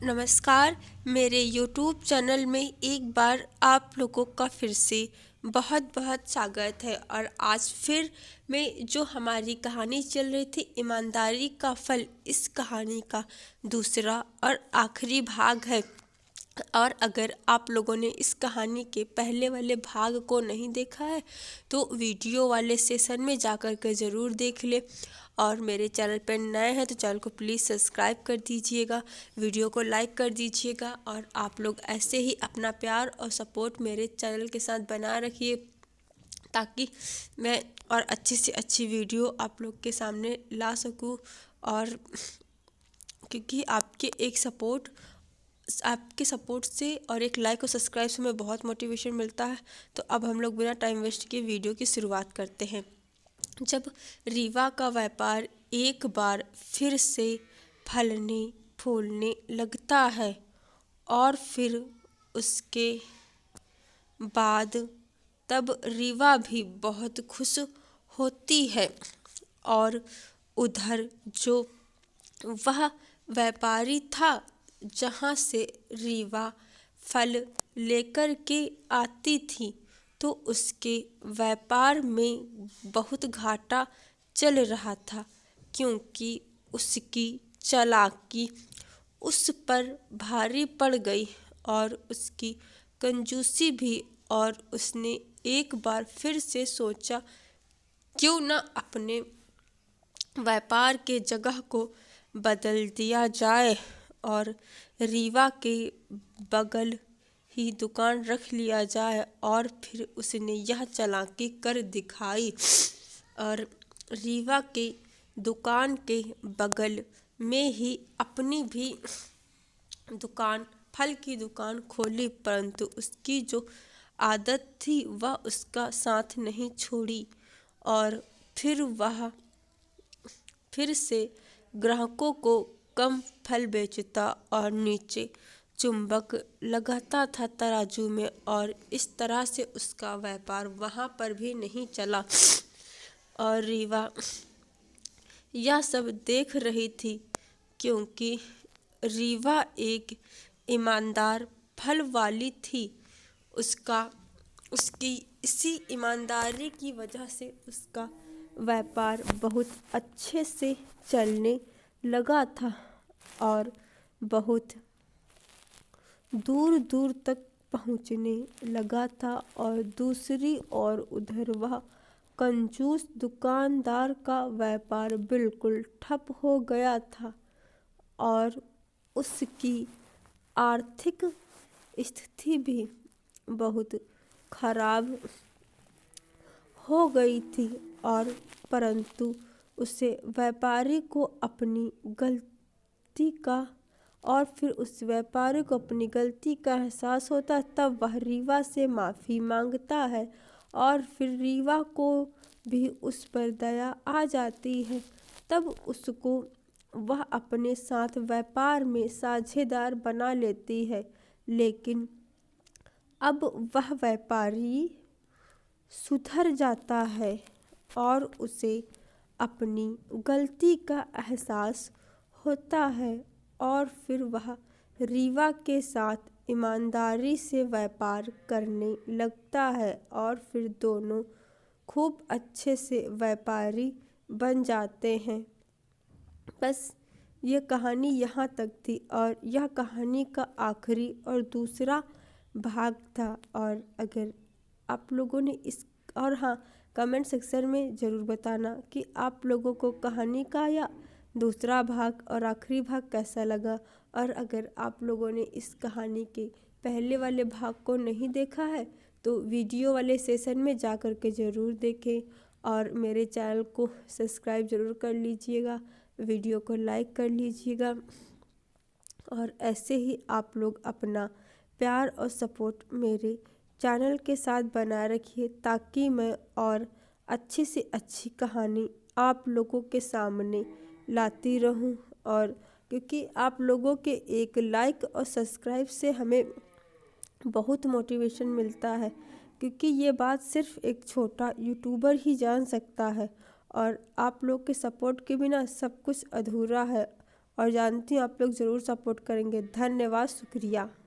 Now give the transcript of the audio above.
नमस्कार। मेरे YouTube channel में एक बार आप लोगों का फिर से बहुत बहुत स्वागत है। और आज फिर में जो हमारी कहानी चल रही थी ईमानदारी का फल, इस कहानी का दूसरा और आखिरी भाग है। और अगर आप लोगों ने इस कहानी के पहले वाले भाग को नहीं देखा है तो वीडियो वाले सेशन में जाकर के ज़रूर देख ले। और मेरे चैनल पर नए हैं तो चैनल को प्लीज़ सब्सक्राइब कर दीजिएगा, वीडियो को लाइक कर दीजिएगा। और आप लोग ऐसे ही अपना प्यार और सपोर्ट मेरे चैनल के साथ बना रखिए ताकि मैं और अच्छी से अच्छी वीडियो आप लोग के सामने ला सकूं। और क्योंकि आपके सपोर्ट से और एक लाइक और सब्सक्राइब से हमें बहुत मोटिवेशन मिलता है। तो अब हम लोग बिना टाइम वेस्ट किए वीडियो की शुरुआत करते हैं। जब रीवा का व्यापार एक बार फिर से फलने फूलने लगता है और फिर उसके बाद तब रीवा भी बहुत खुश होती है। और उधर जो वह व्यापारी था जहाँ से रीवा फल लेकर के आती थी तो उसके व्यापार में बहुत घाटा चल रहा था, क्योंकि उसकी चालाकी उस पर भारी पड़ गई और उसकी कंजूसी भी। और उसने एक बार फिर से सोचा क्यों न अपने व्यापार के जगह को बदल दिया जाए और रीवा के बगल ही दुकान रख लिया जाए। और फिर उसने यह चालाकी कर दिखाई और रीवा के दुकान के बगल में ही अपनी भी दुकान, फल की दुकान खोली। परंतु उसकी जो आदत थी वह उसका साथ नहीं छोड़ी और फिर वह फिर से ग्राहकों को कम फल बेचता और नीचे चुंबक लगाता था तराजू में। और इस तरह से उसका व्यापार वहाँ पर भी नहीं चला। और रीवा यह सब देख रही थी, क्योंकि रीवा एक ईमानदार फल वाली थी। उसकी इसी ईमानदारी की वजह से उसका व्यापार बहुत अच्छे से चलने लगा था और बहुत दूर दूर तक पहुंचने लगा था। और दूसरी ओर उधर वह कंजूस दुकानदार का व्यापार बिल्कुल ठप हो गया था और उसकी आर्थिक स्थिति भी बहुत खराब हो गई थी। और परंतु उसे व्यापारी को अपनी गलती का और फिर उस व्यापारी को अपनी गलती का एहसास होता है, तब वह रीवा से माफ़ी मांगता है और फिर रीवा को भी उस पर दया आ जाती है। तब उसको वह अपने साथ व्यापार में साझेदार बना लेती है। लेकिन अब वह व्यापारी सुधर जाता है और उसे अपनी गलती का एहसास होता है और फिर वह रीवा के साथ ईमानदारी से व्यापार करने लगता है और फिर दोनों खूब अच्छे से व्यापारी बन जाते हैं। बस ये कहानी यहाँ तक थी और यह कहानी का आखिरी और दूसरा भाग था। और अगर आप लोगों ने हाँ, कमेंट सेक्शन में ज़रूर बताना कि आप लोगों को कहानी का या दूसरा भाग और आखिरी भाग कैसा लगा। और अगर आप लोगों ने इस कहानी के पहले वाले भाग को नहीं देखा है तो वीडियो वाले सेशन में जा कर के ज़रूर देखें और मेरे चैनल को सब्सक्राइब ज़रूर कर लीजिएगा, वीडियो को लाइक कर लीजिएगा। और ऐसे ही आप लोग अपना प्यार और सपोर्ट मेरे चैनल के साथ बना रखिए ताकि मैं और अच्छी से अच्छी कहानी आप लोगों के सामने लाती रहूं। और क्योंकि आप लोगों के एक लाइक और सब्सक्राइब से हमें बहुत मोटिवेशन मिलता है, क्योंकि ये बात सिर्फ एक छोटा यूट्यूबर ही जान सकता है और आप लोग के सपोर्ट के बिना सब कुछ अधूरा है। और जानती हूँ आप लोग ज़रूर सपोर्ट करेंगे। धन्यवाद, शुक्रिया।